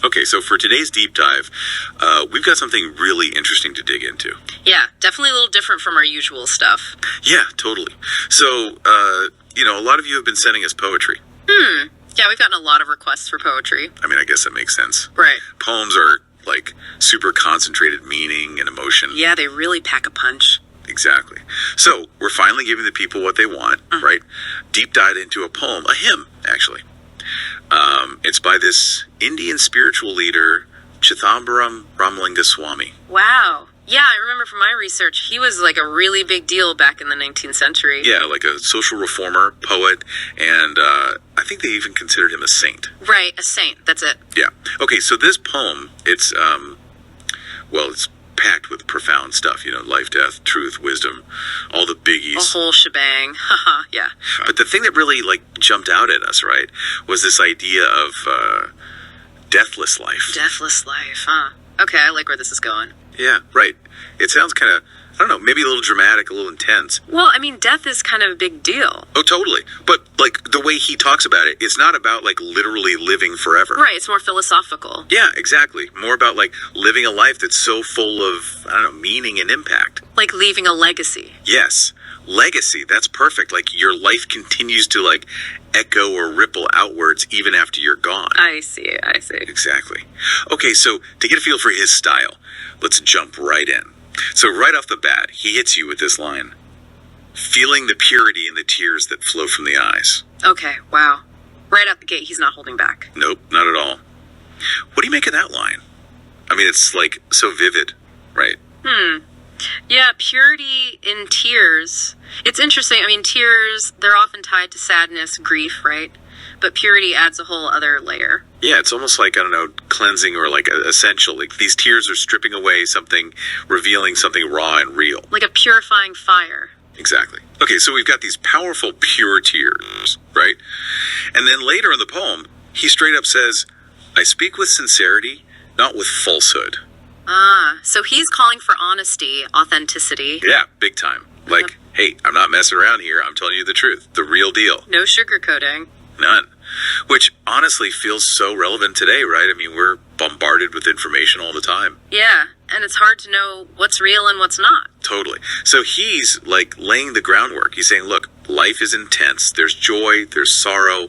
Okay, so for today's deep dive, we've got something really interesting to dig into. Yeah, definitely a little different from our usual stuff. Yeah, totally. So, a lot of you have been sending us poetry. Yeah, we've gotten a lot of requests for poetry. I mean, I guess that makes sense. Right. Poems are, like, super concentrated meaning and emotion. Yeah, they really pack a punch. Exactly. So, we're finally giving the people what they want, right? Deep dive into a poem, a hymn, actually. It's by this Indian spiritual leader, Chithambaram Ramalinga Swamy. Wow. Yeah, I remember from my research, he was like a really big deal back in the 19th century. Yeah, like a social reformer, poet, and I think they even considered him a saint. Right, a saint. That's it. Yeah. Okay, so this poem, it's packed with profound stuff, life, death, truth, wisdom, all the biggies. A whole shebang. Haha, yeah. But the thing that really, jumped out at us, right, was this idea of deathless life. Deathless life, huh? Okay, I like where this is going. Yeah, right. It sounds kind of, I don't know, maybe a little dramatic, a little intense. Well, I mean, death is kind of a big deal. Oh, totally. But, the way he talks about it, it's not about, literally living forever. Right, it's more philosophical. Yeah, exactly. More about, living a life that's so full of, I don't know, meaning and impact. Like leaving a legacy. Yes. Legacy, that's perfect. Your life continues to, echo or ripple outwards even after you're gone. I see. Exactly. Okay, so to get a feel for his style, let's jump right in. So right off the bat, he hits you with this line. Feeling the purity in the tears that flow from the eyes. Okay, wow. Right out the gate, he's not holding back. Nope, not at all. What do you make of that line? I mean, it's, so vivid, right? Yeah, purity in tears. It's interesting. I mean, tears, they're often tied to sadness, grief, right? But purity adds a whole other layer. Yeah, it's almost cleansing or essential. These tears are stripping away something, revealing something raw and real. Like a purifying fire. Exactly. Okay, so we've got these powerful, pure tears, right? And then later in the poem, he straight up says, I speak with sincerity, not with falsehood. So he's calling for honesty, authenticity. Yeah, big time. Hey, I'm not messing around here. I'm telling you the truth. The real deal. No sugarcoating. None. Which honestly feels so relevant today, right? I mean, we're bombarded with information all the time. Yeah, and it's hard to know what's real and what's not. Totally. So he's laying the groundwork. He's saying, look, life is intense. There's joy, there's sorrow,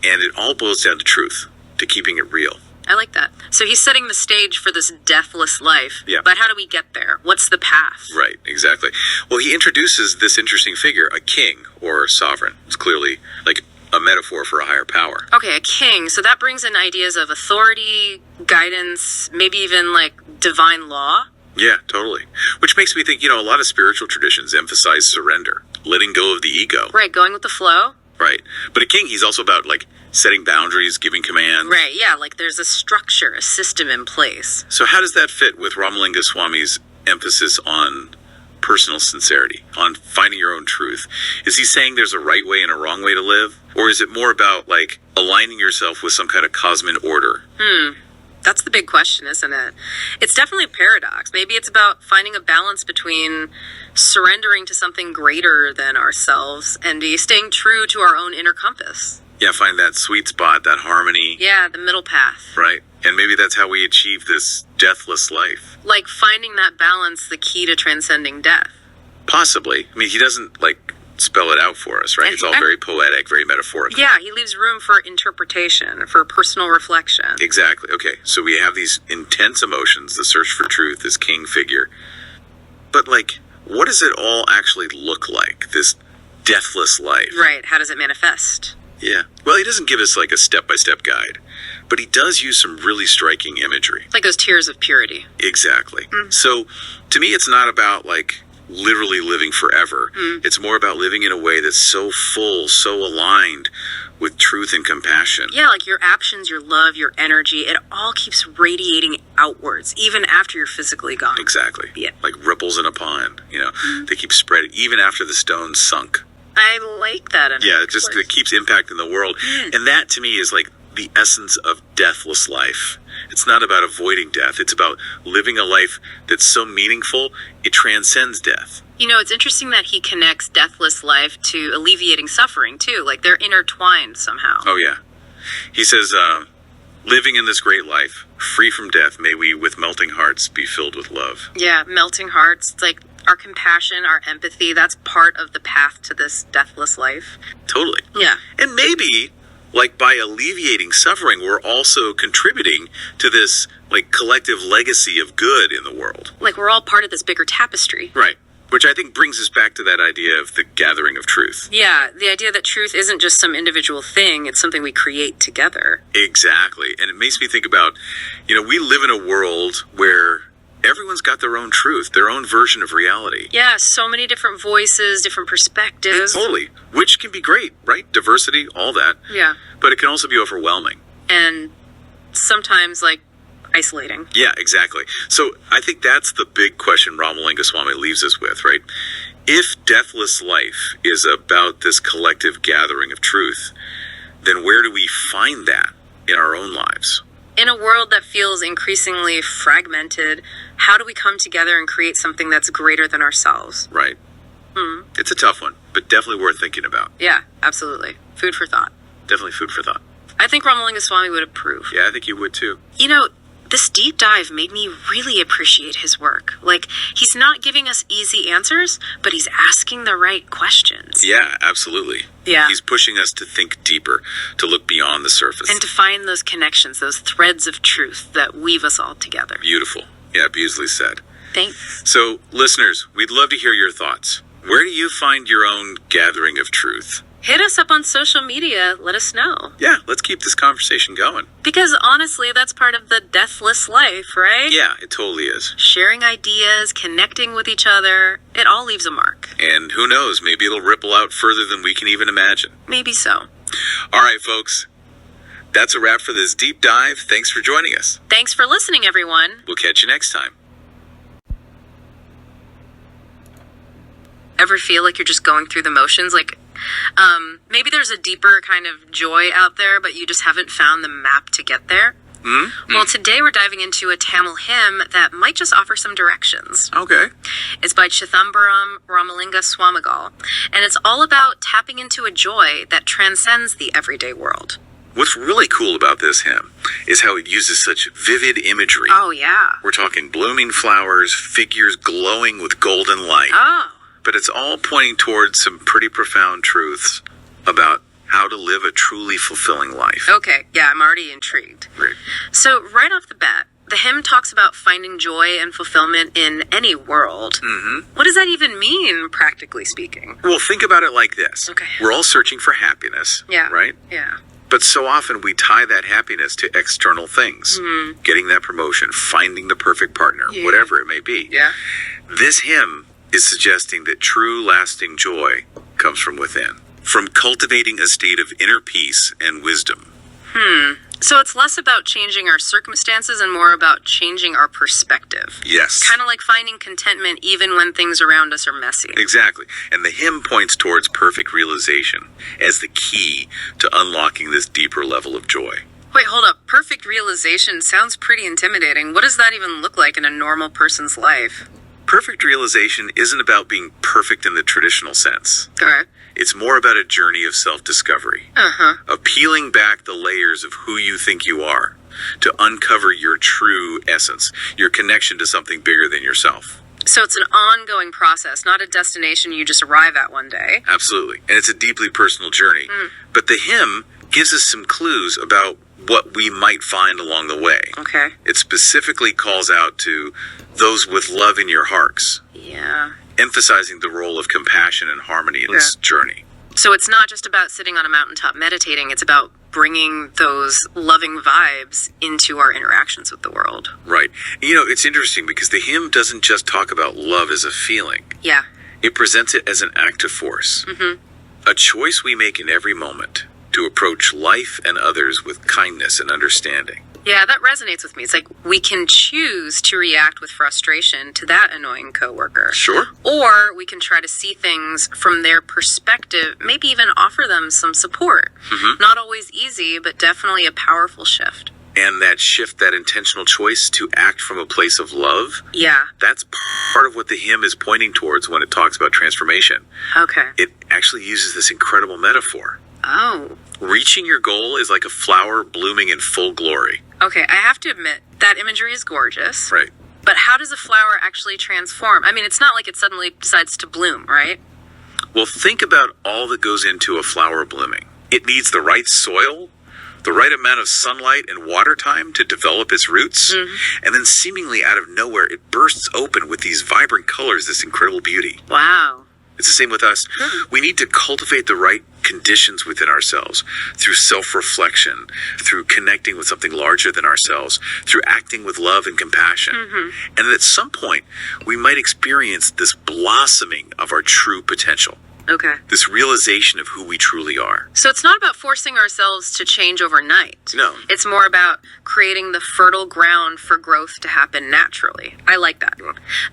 and it all boils down to truth, to keeping it real. I like that. So he's setting the stage for this deathless life. Yeah. But how do we get there? What's the path? Right, exactly. Well, he introduces this interesting figure, a king or sovereign. It's clearly a metaphor for a higher power. Okay, a king. So that brings in ideas of authority, guidance, maybe even divine law. Yeah, totally. Which makes me think, a lot of spiritual traditions emphasize surrender, letting go of the ego. Right, going with the flow. Right. But a king, he's also about setting boundaries, giving commands. Right, yeah, there's a structure, a system in place. So how does that fit with Ramalinga Swamy's emphasis on personal sincerity, on finding your own truth? Is he saying there's a right way and a wrong way to live? Or is it more about aligning yourself with some kind of cosmic order? That's the big question, isn't it? It's definitely a paradox. Maybe it's about finding a balance between surrendering to something greater than ourselves and staying true to our own inner compass. Yeah, find that sweet spot, that harmony. Yeah, the middle path. Right. And maybe that's how we achieve this deathless life. Finding that balance, the key to transcending death. Possibly. I mean, he doesn't, spell it out for us, right? It's all very poetic, very metaphorical. Yeah, he leaves room for interpretation, for personal reflection. Exactly. Okay, so we have these intense emotions, the search for truth, this king figure. But, what does it all actually look like, this deathless life? Right, how does it manifest? Yeah. Well, he doesn't give us, a step-by-step guide, but he does use some really striking imagery. Like those tears of purity. Exactly. So, to me, it's not about, literally living forever. It's more about living in a way that's so full, so aligned with truth and compassion. Yeah, your actions, your love, your energy, it all keeps radiating outwards, even after you're physically gone. Exactly. Yeah. Like ripples in a pond, they keep spreading, even after the stone's sunk. I like that. Yeah, it keeps impacting the world. And that, to me, is the essence of deathless life. It's not about avoiding death. It's about living a life that's so meaningful, it transcends death. It's interesting that he connects deathless life to alleviating suffering, too. They're intertwined somehow. Oh, yeah. He says, Living in this great life, free from death, may we with melting hearts be filled with love. Yeah, melting hearts, like our compassion, our empathy, that's part of the path to this deathless life. Totally. Yeah. And maybe, like, by alleviating suffering, we're also contributing to this, like, collective legacy of good in the world. Like we're all part of this bigger tapestry. Right. Which I think brings us back to that idea of the gathering of truth. Yeah, the idea that truth isn't just some individual thing, it's something we create together. Exactly. And it makes me think about, we live in a world where everyone's got their own truth, their own version of reality. Yeah, so many different voices, different perspectives. Totally. Which can be great, right? Diversity, all that. Yeah. But it can also be overwhelming. And sometimes, like, isolating. Yeah, exactly. So I think that's the big question Ramalinga Swamy leaves us with, right? If deathless life is about this collective gathering of truth, then where do we find that in our own lives? In a world that feels increasingly fragmented, how do we come together and create something that's greater than ourselves? Right. It's a tough one, but definitely worth thinking about. Yeah, absolutely. Food for thought. Definitely food for thought. I think Ramalinga Swamy would approve. Yeah, I think you would too. This deep dive made me really appreciate his work. Like, he's not giving us easy answers, but he's asking the right questions. Yeah, absolutely. Yeah. He's pushing us to think deeper, to look beyond the surface. And to find those connections, those threads of truth that weave us all together. Beautiful. Yeah, beautifully said. Thanks. So, listeners, we'd love to hear your thoughts. Where do you find your own gathering of truth? Hit us up on social media. Let us know. Yeah, let's keep this conversation going. Because honestly, that's part of the deathless life, right? Yeah, it totally is. Sharing ideas, connecting with each other, it all leaves a mark. And who knows, maybe it'll ripple out further than we can even imagine. Maybe so. All right, folks. That's a wrap for this deep dive. Thanks for joining us. Thanks for listening, everyone. We'll catch you next time. Ever feel like you're just going through the motions? Like, maybe there's a deeper kind of joy out there, but you just haven't found the map to get there? Well, today we're diving into a Tamil hymn that might just offer some directions. Okay. It's by Chithambaram Ramalinga Swamy, and it's all about tapping into a joy that transcends the everyday world. What's really cool about this hymn is how it uses such vivid imagery. Oh, yeah. We're talking blooming flowers, figures glowing with golden light. Oh. But it's all pointing towards some pretty profound truths about how to live a truly fulfilling life. Okay, yeah, I'm already intrigued. Great. So, right off the bat, the hymn talks about finding joy and fulfillment in any world. What does that even mean, practically speaking? Well, think about it like this. Okay. We're all searching for happiness, Yeah. right? Yeah. But so often we tie that happiness to external things. Getting that promotion, finding the perfect partner, Yeah. whatever it may be. Yeah. This hymn is suggesting that true lasting joy comes from within, from cultivating a state of inner peace and wisdom. So it's less about changing our circumstances and more about changing our perspective. Yes. Kind of like finding contentment even when things around us are messy. Exactly. And the hymn points towards perfect realization as the key to unlocking this deeper level of joy. Wait, hold up. Perfect realization sounds pretty intimidating. What does that even look like in a normal person's life? Perfect realization isn't about being perfect in the traditional sense. Okay. It's more about a journey of self-discovery, of peeling back the layers of who you think you are, to uncover your true essence, your connection to something bigger than yourself. So it's an ongoing process, not a destination you just arrive at one day. Absolutely. And it's a deeply personal journey. But the hymn gives us some clues about what we might find along the way. Okay. It specifically calls out to those with love in your hearts, Yeah. emphasizing the role of compassion and harmony in this journey. So it's not just about sitting on a mountaintop meditating, it's about bringing those loving vibes into our interactions with the world. Right. It's interesting because the hymn doesn't just talk about love as a feeling. Yeah. It presents it as an active force. A choice we make in every moment to approach life and others with kindness and understanding. Yeah, that resonates with me. It's like we can choose to react with frustration to that annoying coworker. Sure. Or we can try to see things from their perspective, maybe even offer them some support. Not always easy, but definitely a powerful shift. And that shift, that intentional choice to act from a place of love, Yeah. that's part of what the hymn is pointing towards when it talks about transformation. Okay. It actually uses this incredible metaphor. Oh. Reaching your goal is like a flower blooming in full glory. Okay, I have to admit, that imagery is gorgeous. Right. But how does a flower actually transform? I mean, it's not like it suddenly decides to bloom, right? Well, think about all that goes into a flower blooming. It needs the right soil, the right amount of sunlight and water time to develop its roots, and then seemingly out of nowhere, it bursts open with these vibrant colors, this incredible beauty. Wow. It's the same with us. We need to cultivate the right conditions within ourselves through self-reflection, through connecting with something larger than ourselves, through acting with love and compassion. And at some point, we might experience this blossoming of our true potential. Okay. This realization of who we truly are. So it's not about forcing ourselves to change overnight. No. It's more about creating the fertile ground for growth to happen naturally. I like that.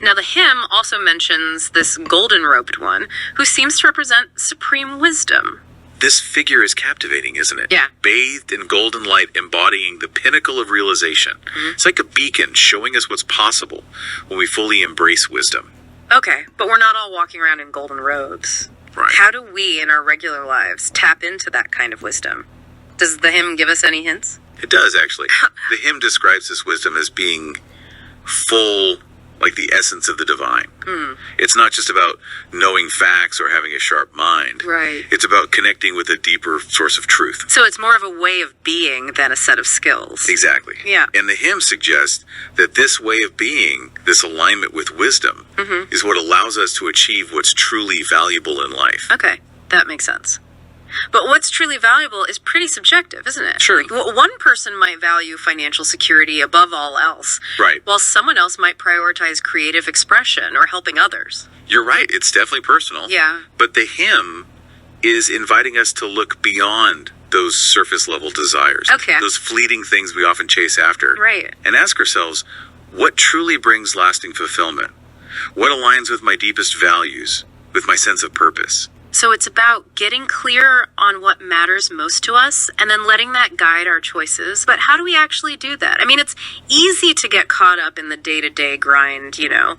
Now, the hymn also mentions this golden-robed one who seems to represent supreme wisdom. This figure is captivating, isn't it? Yeah. Bathed in golden light, embodying the pinnacle of realization. It's like a beacon showing us what's possible when we fully embrace wisdom. Okay, but we're not all walking around in golden robes. Right. How do we, in our regular lives, tap into that kind of wisdom? Does the hymn give us any hints? It does, actually. The hymn describes this wisdom as being full, like the essence of the divine. It's not just about knowing facts or having a sharp mind. Right. It's about connecting with a deeper source of truth. So it's more of a way of being than a set of skills. Exactly. Yeah. And the hymn suggests that this way of being, this alignment with wisdom, is what allows us to achieve what's truly valuable in life. Okay, that makes sense. But what's truly valuable is pretty subjective, isn't it? Sure. Like, one person might value financial security above all else, Right. while someone else might prioritize creative expression or helping others. You're right. It's definitely personal. Yeah. But the hymn is inviting us to look beyond those surface level desires. Okay. Those fleeting things we often chase after. Right. And ask ourselves, what truly brings lasting fulfillment? What aligns with my deepest values, with my sense of purpose? So it's about getting clear on what matters most to us and then letting that guide our choices. But how do we actually do that? I mean, it's easy to get caught up in the day-to-day grind, you know,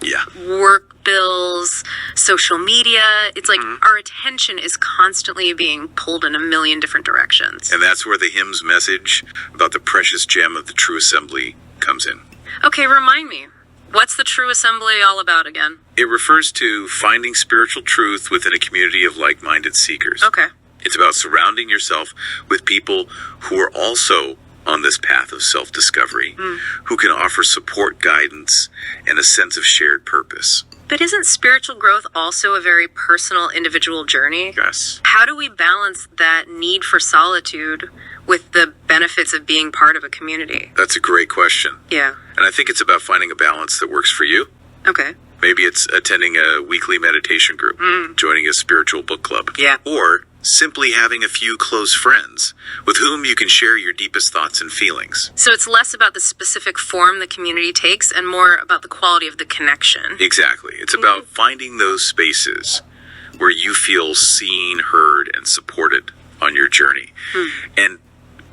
Yeah. work bills, social media. It's like our attention is constantly being pulled in a million different directions. And that's where the hymn's message about the precious gem of the true assembly comes in. Okay, remind me. What's the true assembly all about again? It refers to finding spiritual truth within a community of like-minded seekers. Okay. It's about surrounding yourself with people who are also on this path of self-discovery, who can offer support, guidance, and a sense of shared purpose. But isn't spiritual growth also a very personal, individual journey? Yes. How do we balance that need for solitude with the benefits of being part of a community? That's a great question. Yeah. And I think it's about finding a balance that works for you. Okay. Maybe it's attending a weekly meditation group, joining a spiritual book club, Yeah. or simply having a few close friends with whom you can share your deepest thoughts and feelings. So it's less about the specific form the community takes and more about the quality of the connection. Exactly. It's about finding those spaces where you feel seen, heard, and supported on your journey. And,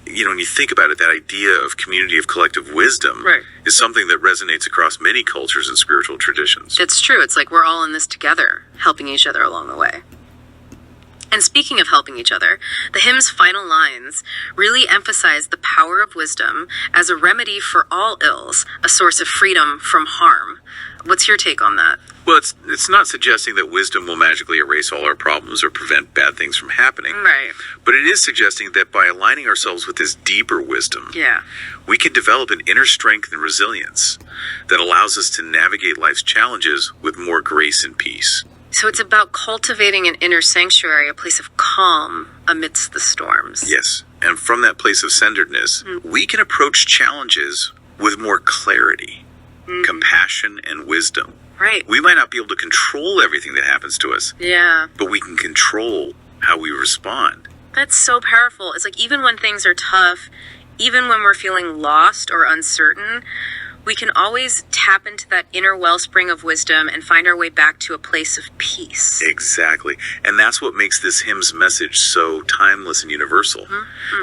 you know, when you think about it, that idea of community of collective wisdom Right. is something that resonates across many cultures and spiritual traditions. It's true. It's like we're all in this together, helping each other along the way. And speaking of helping each other, the hymn's final lines really emphasize the power of wisdom as a remedy for all ills, a source of freedom from harm. What's your take on that? Well, it's not suggesting that wisdom will magically erase all our problems or prevent bad things from happening. Right. But it is suggesting that by aligning ourselves with this deeper wisdom, Yeah. we can develop an inner strength and resilience that allows us to navigate life's challenges with more grace and peace. So it's about cultivating an inner sanctuary, a place of calm amidst the storms. Yes. And from that place of centeredness, we can approach challenges with more clarity, compassion, and wisdom. Right. We might not be able to control everything that happens to us, Yeah. but we can control how we respond. That's so powerful. It's like even when things are tough, even when we're feeling lost or uncertain, we can always tap into that inner wellspring of wisdom and find our way back to a place of peace. Exactly. And that's what makes this hymn's message so timeless and universal.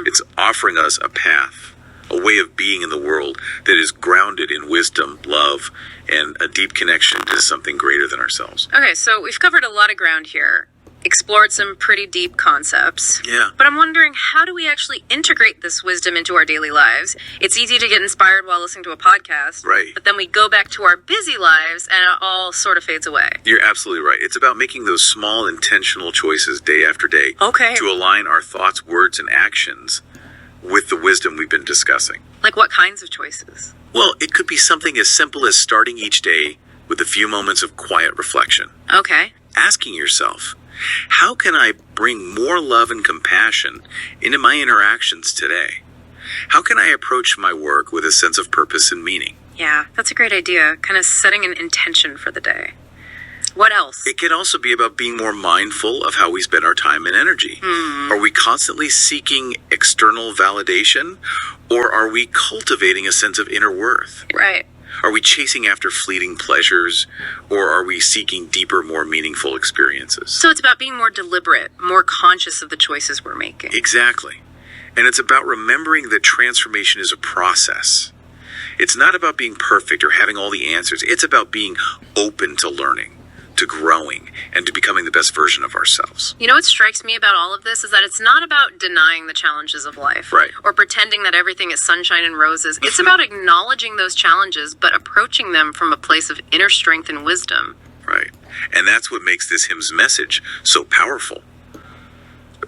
It's offering us a path, a way of being in the world that is grounded in wisdom, love, and a deep connection to something greater than ourselves. Okay, so we've covered a lot of ground here. explored some pretty deep concepts. Yeah. But I'm wondering, how do we actually integrate this wisdom into our daily lives? It's easy to get inspired while listening to a podcast. Right. But then we go back to our busy lives and it all sort of fades away. You're absolutely right. It's about making those small intentional choices day after day Okay. to align our thoughts, words, and actions with the wisdom we've been discussing. Like what kinds of choices? Well, it could be something as simple as starting each day with a few moments of quiet reflection. Okay. Asking yourself, how can I bring more love and compassion into my interactions today? How can I approach my work with a sense of purpose and meaning? Yeah, that's a great idea. Kind of setting an intention for the day. What else? It can also be about being more mindful of how we spend our time and energy. Are we constantly seeking external validation, or are we cultivating a sense of inner worth? Right. Are we chasing after fleeting pleasures, or are we seeking deeper, more meaningful experiences? So it's about being more deliberate, more conscious of the choices we're making. Exactly. And it's about remembering that transformation is a process. It's not about being perfect or having all the answers. It's about being open to learning, to growing, and to becoming the best version of ourselves. You know what strikes me about all of this is that it's not about denying the challenges of life. Right. Or pretending that everything is sunshine and roses. It's about acknowledging those challenges, but approaching them from a place of inner strength and wisdom. Right. And that's what makes this hymn's message so powerful,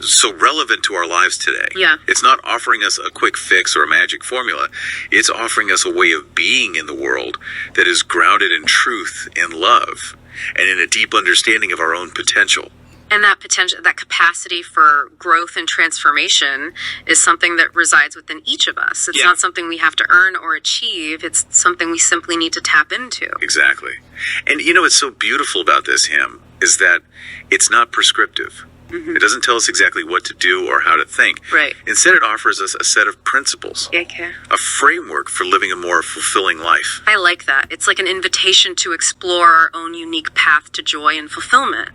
so relevant to our lives today. Yeah. It's not offering us a quick fix or a magic formula. It's offering us a way of being in the world that is grounded in truth and love and in a deep understanding of our own potential. And that potential, that capacity for growth and transformation is something that resides within each of us. It's Yeah. not something we have to earn or achieve. It's something we simply need to tap into. Exactly. And you know what's so beautiful about this hymn is that it's not prescriptive. It doesn't tell us exactly what to do or how to think. Right. Instead, it offers us a set of principles, Okay. a framework for living a more fulfilling life. I like that. It's like an invitation to explore our own unique path to joy and fulfillment,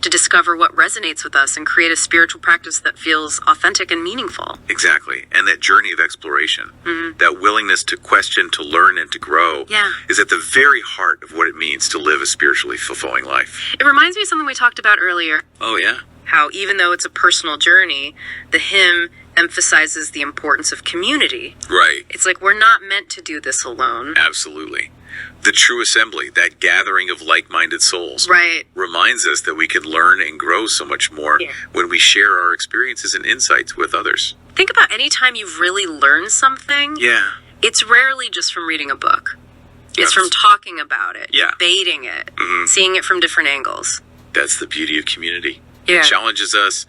to discover what resonates with us and create a spiritual practice that feels authentic and meaningful. Exactly. And that journey of exploration, that willingness to question, to learn, and to grow Yeah. is at the very heart of what it means to live a spiritually fulfilling life. It reminds me of something we talked about earlier, Oh, yeah? how even though it's a personal journey, the hymn emphasizes the importance of community. Right. It's like we're not meant to do this alone. Absolutely. The true assembly, that gathering of like-minded souls, Right. reminds us that we can learn and grow so much more Yeah. when we share our experiences and insights with others. Think about any time you've really learned something. Yeah. It's rarely just from reading a book. It's Yes. from talking about it, Yeah. debating it, Mhm. seeing it from different angles. That's the beauty of community. Yeah. It challenges us,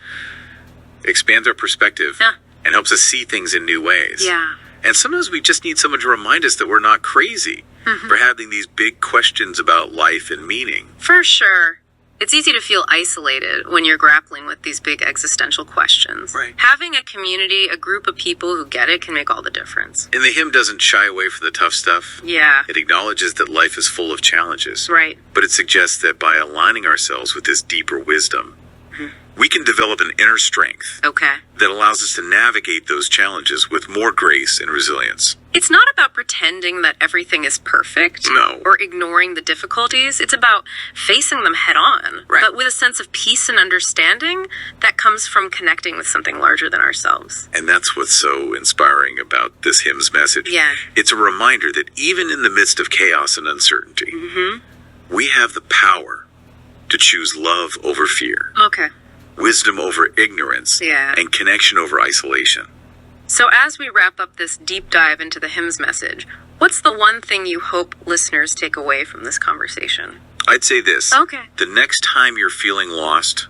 expands our perspective, Yeah. and helps us see things in new ways. Yeah. And sometimes we just need someone to remind us that we're not crazy for having these big questions about life and meaning. For sure. It's easy to feel isolated when you're grappling with these big existential questions. Right. Having a community, a group of people who get it, can make all the difference. And the hymn doesn't shy away from the tough stuff. Yeah. It acknowledges that life is full of challenges. Right. But it suggests that by aligning ourselves with this deeper wisdom, we can develop an inner strength Okay. that allows us to navigate those challenges with more grace and resilience. It's not about pretending that everything is perfect No. or ignoring the difficulties. It's about facing them head on, Right. but with a sense of peace and understanding that comes from connecting with something larger than ourselves. And that's what's so inspiring about this hymn's message. Yeah. It's a reminder that even in the midst of chaos and uncertainty, we have the power to choose love over fear, Okay. wisdom over ignorance, Yeah. and connection over isolation. So as we wrap up this deep dive into the hymn's message, what's the one thing you hope listeners take away from this conversation? I'd say this. Okay. The next time you're feeling lost,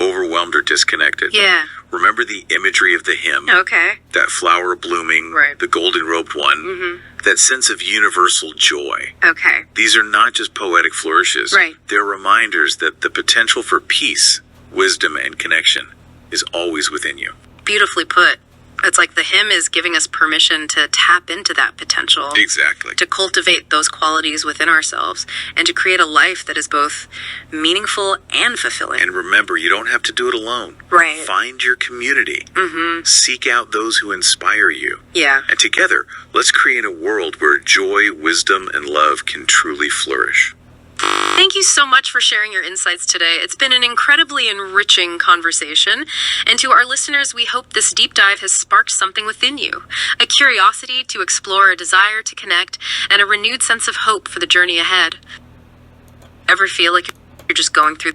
overwhelmed, or disconnected, Yeah. remember the imagery of the hymn, Okay. that flower blooming, Right. the golden-robed one, that sense of universal joy. Okay. These are not just poetic flourishes. Right. They're reminders that the potential for peace, wisdom, and connection is always within you. Beautifully put. It's like the hymn is giving us permission to tap into that potential. Exactly. To cultivate those qualities within ourselves and to create a life that is both meaningful and fulfilling. And remember, you don't have to do it alone. Right. Find your community. Seek out those who inspire you. Yeah. And together, let's create a world where joy, wisdom, and love can truly flourish. Thank you so much for sharing your insights today. It's been an incredibly enriching conversation. And to our listeners, we hope this deep dive has sparked something within you, a curiosity to explore, a desire to connect, and a renewed sense of hope for the journey ahead. Ever feel like you're just going through